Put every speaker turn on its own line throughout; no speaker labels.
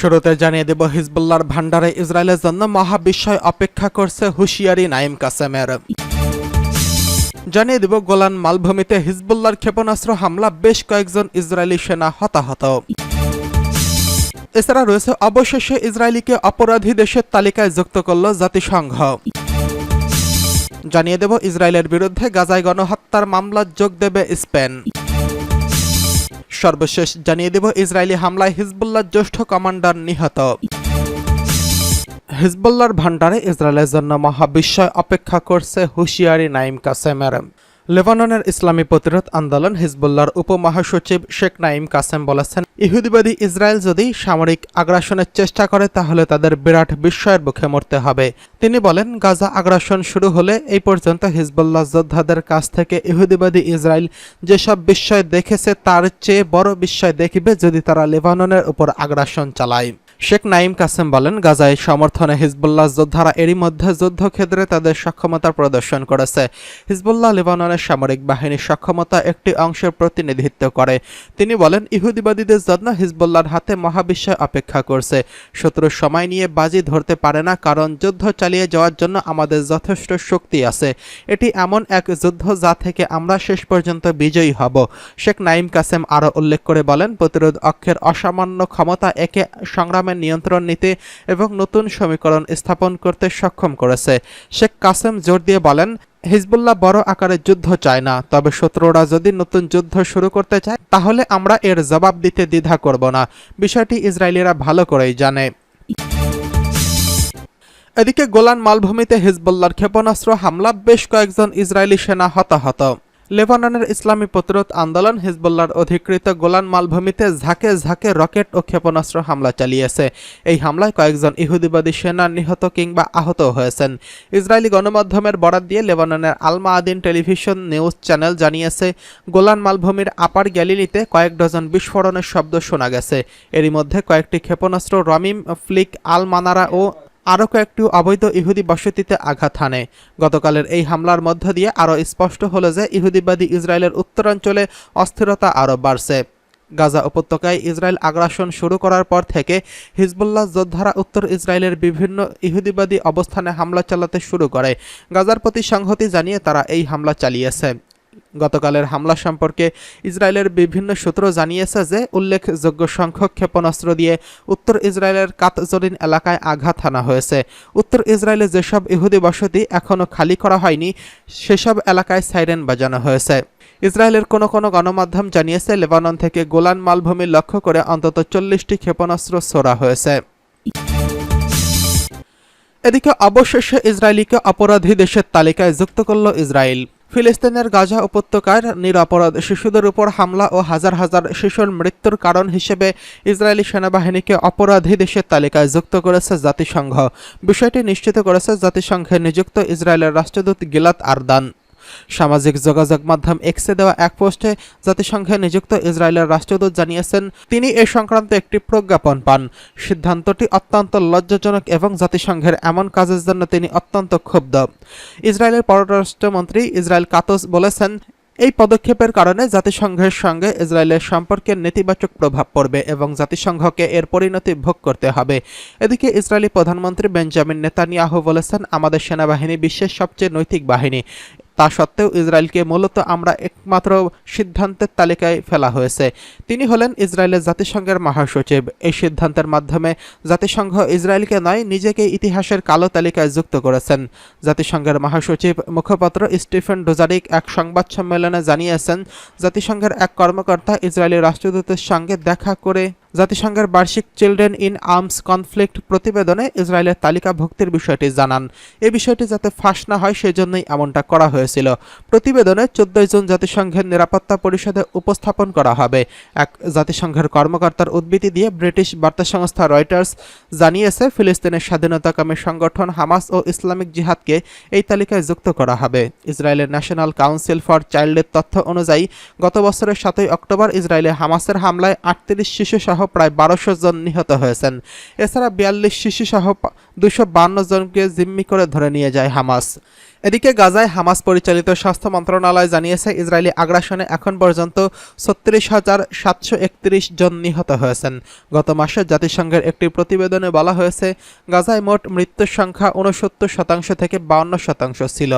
শুরুতে জানিয়ে দেব, হিজবুল্লাহর ভান্ডারে ইসরায়েলের জন্য মহাবিস্ময় অপেক্ষা করছে, হুঁশিয়ারি নাঈম কাসেমের। জানিয়ে দেব, গোলান মালভূমিতে হিজবুল্লাহর ক্ষেপণাস্ত্র হামলা, বেশ কয়েকজন ইসরায়েলি সেনা হতাহত। এছাড়া রয়েছে, অবশেষে ইসরায়েলিকে অপরাধী দেশের তালিকায় যুক্ত করল জাতিসংঘ। জানিয়ে দেব, ইসরায়েলের বিরুদ্ধে গাজায় গণহত্যার মামলা যোগ দেবে স্পেন। সর্বশেষ জানিয়ে দেব, ইসরায়েলি হামলায় হিজবুল্লাহর জ্যেষ্ঠ কমান্ডার নিহত। হিজবুল্লাহর ভান্ডারে ইসরায়েলের জন্য মহাবিস্ময় অপেক্ষা করছে, হুঁশিয়ারি নাঈম কাসেমের। লেবাননের ইসলামী প্রতিরোধ আন্দোলন হিজবুল্লাহর উপমহাসচিব শেখ নাঈম কাসেম বলেছেন, ইহুদিবাদী ইসরায়েল যদি সামরিক আগ্রাসনের চেষ্টা করে তাহলে তাদের বিরাট বিস্ময়ের মুখে মরতে হবে। তিনি বলেন, গাজা আগ্রাসন শুরু হলে এই পর্যন্ত হিজবুল্লাহ যোদ্ধাদের কাছ থেকে ইহুদিবাদী ইসরায়েল যেসব বিস্ময় দেখেছে তার চেয়ে বড় বিস্ময় দেখবে যদি তারা লেবাননের উপর আগ্রাসন চালায়। শেখ নাঈম কাসেম বলেন, গাজায় সমর্থনে হিজবুল্লাহ যোদ্ধারা এরই মধ্যে যুদ্ধক্ষেত্রে তাদের সক্ষমতা প্রদর্শন করেছে। হিজবুল্লাহ লেবাননের সামরিক বাহিনীর সক্ষমতা একটি অংশের প্রতিনিধিত্ব করে। তিনি বলেন, ইহুদিবাদীদের জন্য হিজবুল্লাহর হাতে মহাবিস্ময় অপেক্ষা করছে। শত্রুর সময় নিয়ে বাজি ধরতে পারে না, কারণ যুদ্ধ চালিয়ে যাওয়ার জন্য আমাদের যথেষ্ট শক্তি আছে। এটি এমন এক যুদ্ধ যা থেকে আমরা শেষ পর্যন্ত বিজয়ী হব। শেখ নাঈম কাসেম আরও উল্লেখ করে বলেন, প্রতিরোধ অক্ষের অসামান্য ক্ষমতা একে সংগ্রামে নিয়ন্ত্রণ নিতে এবং নতুন সমীকরণ স্থাপন করতে সক্ষম করেছে। শেখ কাসেম জোর দিয়ে বলেন, হিজবুল্লাহ বড় আকারের যুদ্ধ চায় না, তবে শত্রুরা যদি নতুন যুদ্ধ শুরু করতে চায় তাহলে আমরা এর জবাব দিতে দ্বিধা করব না। বিষয়টি ইসরায়েলিরা ভালো করেই জানে। এদিকে গোলান মালভূমিতে হিজবুল্লাহর ক্ষেপণাস্ত্র হামলা, বেশ কয়েকজন ইসরায়েলি সেনা হতাহত। লেবাননের ইসলামী প্রতিরোধ আন্দোলন হিজবুল্লাহর অধিকৃত গোলান মালভূমিতে ঝাঁকে ঝাঁকে রকেট ও ক্ষেপণাস্ত্র হামলা চালিয়েছে। এই হামলায় কয়েকজন ইহুদিবাদী সেনা নিহত কিংবা আহত হয়েছেন। ইসরায়েলি গণমাধ্যমের বরাত দিয়ে লেবাননের আল মাআদিন টেলিভিশন নিউজ চ্যানেল জানিয়েছে, গোলান মালভূমির আপার গ্যালিলিতে কয়েক ডজন বিস্ফোরণের শব্দ শোনা গেছে। এরই মধ্যে কয়েকটি ক্ষেপণাস্ত্র রমিম, ফ্লিক, আল মানারা ও আরও কয়েকটি অবৈধ ইহুদি বসতিতে আঘাত হানে। গতকালের এই হামলার মধ্য দিয়ে আরও স্পষ্ট হলো যে ইহুদিবাদী ইসরায়েলের উত্তরাঞ্চলে অস্থিরতা আরও বাড়ছে। গাজা উপত্যকায় ইসরায়েল আগ্রাসন শুরু করার পর থেকে হিজবুল্লাহ যোদ্ধারা উত্তর ইসরায়েলের বিভিন্ন ইহুদিবাদী অবস্থানে হামলা চালাতে শুরু করে। গাজার প্রতি সংহতি জানিয়ে তারা এই হামলা চালিয়েছে। গতকালের হামলা সম্পর্কে ইসরায়েলের বিভিন্ন সূত্র জানিয়েছে যে উল্লেখযোগ্য সংখ্যক ক্ষেপণাস্ত্র দিয়ে উত্তর ইসরায়েলের কাতজরিন এলাকায় আঘাত হানা হয়েছে। উত্তর ইসরায়েলে যেসব ইহুদি বসতি এখনও খালি করা হয়নি সেসব এলাকায় সাইরেন বাজানো হয়েছে। ইসরায়েলের কোনো কোনো গণমাধ্যম জানিয়েছে, লেবানন থেকে গোলান মালভূমি লক্ষ্য করে অন্তত 40টি ক্ষেপণাস্ত্র ছোড়া হয়েছে। এদিকে অবশেষে ইসরায়েলিকে অপরাধী দেশের তালিকায় যুক্ত করল ইসরায়েল। ফিলিস্তিনের গাজা উপত্যকার নিরপরাধ শিশুদের উপর হামলা ও হাজার হাজার শিশুর মৃত্যুর কারণ হিসেবে ইসরায়েলি সেনাবাহিনীকে অপরাধী দেশের তালিকায় যুক্ত করেছে জাতিসংঘ। বিষয়টি নিশ্চিত করেছে জাতিসংঘে নিযুক্ত ইসরায়েলের রাষ্ট্রদূত গিলাদ আরদান। সামাজিক যোগাযোগ মাধ্যম এক্সে দেওয়া এক পোস্টে জাতিসংঘে নিযুক্ত ইসরায়েলের রাষ্ট্রদূত জানিয়েছেন, তিনি এ সংক্রান্ত একটি প্রজ্ঞাপন পান। সিদ্ধান্তটি অত্যন্ত লজ্জাজনক এবং জাতিসংঘের এমন কাজের জন্য তিনি অত্যন্ত ক্ষুব্ধ। ইসরায়েলের পররাষ্ট্রমন্ত্রী ইসরায়েল কাতজ বলেছেন, এই পদক্ষেপের কারণে জাতিসংঘের সঙ্গে ইসরায়েলের সম্পর্কের নেতিবাচক প্রভাব পড়বে এবং জাতিসংঘকে এর পরিণতি ভোগ করতে হবে। এদিকে ইসরায়েলি প্রধানমন্ত্রী বেঞ্জামিন নেতানিয়াহু বলেছেন, আমাদের সেনাবাহিনী বিশ্বের সবচেয়ে নৈতিক বাহিনী। তা সত্ত্বেও ইসরায়েলকে মূলত আমরা একমাত্র সিদ্ধান্তের তালিকায় ফেলা হয়েছে। তিনি হলেন ইসরায়েলের জাতিসংঘের মহাসচিব। এই সিদ্ধান্তের মাধ্যমে জাতিসংঘ ইসরায়েলকে নয়, নিজেকে ইতিহাসের কালো তালিকায় যুক্ত করেছেন। জাতিসংঘের মহাসচিব মুখপাত্র স্টিফেন ডুজারিক এক সংবাদ সম্মেলনে জানিয়েছেন, জাতিসংঘের এক কর্মকর্তা ইসরায়েলি রাষ্ট্রদূতের সঙ্গে দেখা করে জাতিসংঘের বার্ষিক চিলড্রেন ইন আর্মস কনফ্লিক্ট প্রতিবেদনে ইসরায়েলের তালিকাভুক্তির বিষয়টি জানান। এই বিষয়টি যাতে ফাঁস না হয় সেজন্যই এমনটা করা হয়েছিল। প্রতিবেদনে 14 জুন জাতিসংঘের নিরাপত্তা পরিষদে উপস্থাপন করা হবে। এক জাতিসংঘের কর্মকর্তার উদ্ধৃতি দিয়ে ব্রিটিশ বার্তা সংস্থা রয়টার্স জানিয়েছে, ফিলিস্তিনের স্বাধীনতাকামী সংগঠন হামাস ও ইসলামিক জিহাদকে এই তালিকায় যুক্ত করা হবে। ইসরায়েলের ন্যাশনাল কাউন্সিল ফর চাইল্ডের তথ্য অনুযায়ী গত বছরের 7 অক্টোবর ইসরায়েলে হামাসের হামলায় 38 শিশুসহ প্রায় 1200 জন নিহত হয়েছেন। এছাড়া 42 শিশুসহ 252 জনকে জিম্মি করে ধরে নিয়ে যায় হামাস। এদিকে গাজায় হামাস পরিচালিত স্বাস্থ্য মন্ত্রণালয় জানিয়েছে ইসরায়েলি আগ্রাসনে এখন পর্যন্ত 36,731 জন নিহত হয়েছেন। গত মাসে জাতিসংঘের একটি প্রতিবেদনে বলা হয়েছে গাজায় মোট মৃত্যুর সংখ্যা 69% থেকে 52% ছিল।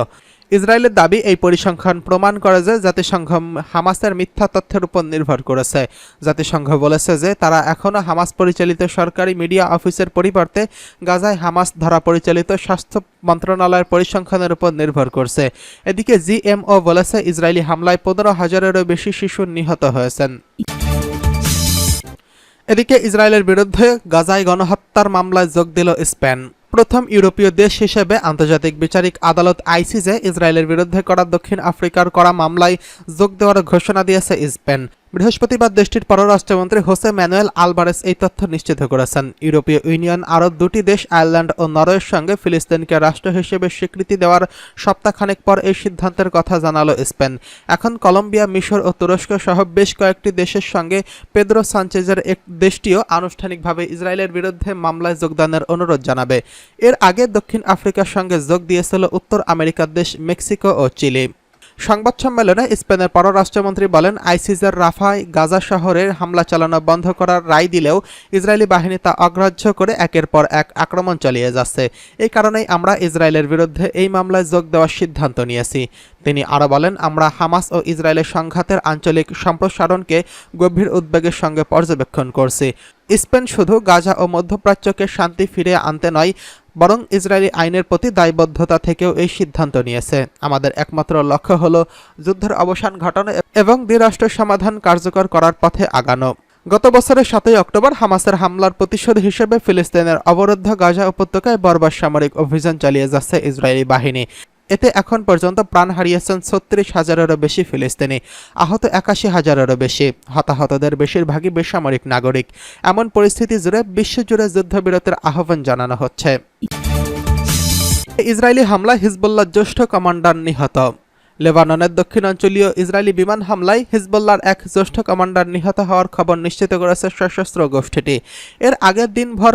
ইসরায়েলের দাবি এই পরিসংখ্যান প্রমাণ করে যে জাতিসংঘ হামাসের মিথ্যা তথ্যের উপর নির্ভর করেছে। জাতিসংঘ বলেছে যে তারা এখনও হামাস পরিচালিত সরকারি মিডিয়া অফিসের পরিবর্তে গাজায় হামাস দ্বারা পরিচালিত স্বাস্থ্য মন্ত্রণালয়ের পরিসংখ্যানের উপর নির্ভর করছে। এদিকে জিএমও বলেছে ইসরায়েলি হামলায় 15,000-এরও বেশি শিশু নিহত হয়েছেন। এদিকে ইসরায়েলের বিরুদ্ধে গাজায় গণহত্যার মামলায় যোগ দিল স্পেন। প্রথম ইউরোপীয় দেশ হিসেবে আন্তর্জাতিক বিচারিক আদালত আইসিজে ইসরায়েলের বিরুদ্ধে করা দক্ষিণ আফ্রিকার করা মামলায় যোগ দেওয়ার ঘোষণা দিয়েছে স্পেন। বৃহস্পতিবার দেশটির পররাষ্ট্রমন্ত্রী হোসে ম্যানুয়েল আলভারেস এই তথ্য নিশ্চিত করেছেন। ইউরোপীয় ইউনিয়ন আরও দুটি দেশ আয়ারল্যান্ড ও নরওয়ের সঙ্গে ফিলিস্তিনকে রাষ্ট্র হিসেবে স্বীকৃতি দেওয়ার সপ্তাহখানেক পর এই সিদ্ধান্তের কথা জানালো স্পেন। এখন কলম্বিয়া, মিশর ও তুরস্ক সহ বেশ কয়েকটি দেশের সঙ্গে পেদ্রো সানচেজের এক দেশটিও আনুষ্ঠানিকভাবে ইসরায়েলের বিরুদ্ধে মামলায় যোগদানের অনুরোধ জানাবে। এর আগে দক্ষিণ আফ্রিকার সঙ্গে যোগ দিয়েছিল উত্তর আমেরিকার দেশ মেক্সিকো ও চিলি। সংবাদ সম্মেলনে স্পেনের পররাষ্ট্রমন্ত্রী বলেন, আইসিজের রাফায় গাজা শহরে হামলা চালানো বন্ধ করার রায় দিলেও ইসরায়েলি বাহিনী তা অগ্রাহ্য করে একের পর এক আক্রমণ চালিয়ে যাচ্ছে। এই কারণেই আমরা ইসরায়েলের বিরুদ্ধে এই মামলায় যোগ দেওয়ার সিদ্ধান্ত নিয়েছি। তিনি আরও বলেন, আমরা হামাস ও ইসরায়েলের সংঘাতের আঞ্চলিক সম্প্রসারণকে গভীর উদ্বেগের সঙ্গে পর্যবেক্ষণ করছি। স্পেন শুধু গাজা ও মধ্যপ্রাচ্যকে শান্তি ফিরিয়ে আনতে নয়, বরং ইসরায়েলি আইনের প্রতি দায়বদ্ধতা থেকেও এই সিদ্ধান্ত নিয়েছে। আমাদের একমাত্র লক্ষ্য হল যুদ্ধের অবসান ঘটানো এবং দ্বিরাষ্ট্র সমাধান কার্যকর করার পথে আগানো। গত বছরের 7 অক্টোবর হামাসের হামলার প্রতিশোধ হিসেবে ফিলিস্তিনের অবরুদ্ধ গাজা উপত্যকায় বর্বর সামরিক অভিযান চালিয়ে যাচ্ছে ইসরায়েলি বাহিনী। এতে এখন পর্যন্ত প্রাণ হারিয়েছেন 36,000-এরও বেশি ফিলিস্তিনি, আহত 81,000-এরও বেশি। হতাহতদের বেশিরভাগই বেসামরিক নাগরিক। এমন পরিস্থিতি জুড়ে বিশ্বজুড়ে যুদ্ধবিরতির আহ্বান জানানো হচ্ছে। ইসরায়েলি হামলায় হিজবুল্লাহর জ্যেষ্ঠ কমান্ডার নিহত। লেবাননের দক্ষিণাঞ্চলীয় ইসরায়েলি বিমান হামলায় হিজবুল্লাহর এক জ্যেষ্ঠ কমান্ডার নিহত হওয়ার খবর নিশ্চিত করেছে সশস্ত্র গোষ্ঠীটি। এর আগের দিনভর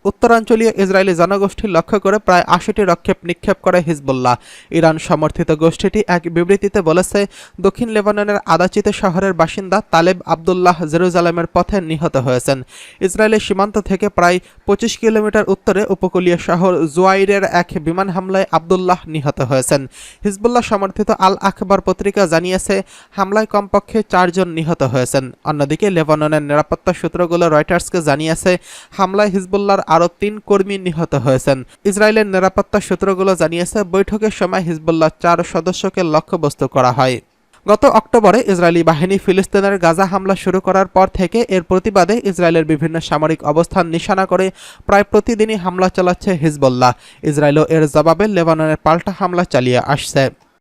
উত্তরাঞ্চলীয় ইসরায়েলি জনগোষ্ঠী লক্ষ্য করে প্রায় 80টি রকেট নিক্ষেপ করে হিজবুল্লাহ। ইরান সমর্থিত গোষ্ঠীটি এক বিবৃতিতে বলেছে, দক্ষিণ লেবাননের আদাচিতে শহরের বাসিন্দা তালেব আবদুল্লাহ জেরুজালেমের পথে নিহত হয়েছেন। ইসরায়েলের সীমান্ত থেকে প্রায় 25 কিলোমিটার উত্তরে উপকূলীয় শহর জুয়াইরের এক বিমান হামলায় আবদুল্লাহ নিহত হয়েছেন। হিজবুল্লাহ সমর্থিত আল আখবার পত্রিকা জানিয়েছে, হামলায় কমপক্ষে 4 জন নিহত হয়েছেন। অন্যদিকে লেবাননের নিরাপত্তা সূত্রগুলো রয়টার্সকে জানিয়েছে, হামলায় হিজবুল্লাহর আরও 3 কর্মী নিহত হয়েছেন। ইসরায়েলের নিরাপত্তা সূত্রগুলো জানিয়েছে, বৈঠকের সময় হিজবুল্লাহ 4 সদস্যকে লক্ষ্যবস্তু করা হয়। গত অক্টোবরে ইসরায়েলি বাহিনী ফিলিস্তিনের গাজা হামলা শুরু করার পর থেকে এর প্রতিবাদে ইসরায়েলের বিভিন্ন সামরিক অবস্থান নিশানা করে প্রায় প্রতিদিনই হামলা চালাচ্ছে হিজবুল্লাহ। ইসরায়েলও এর জবাবে লেবাননের পাল্টা হামলা চালিয়ে আসছে।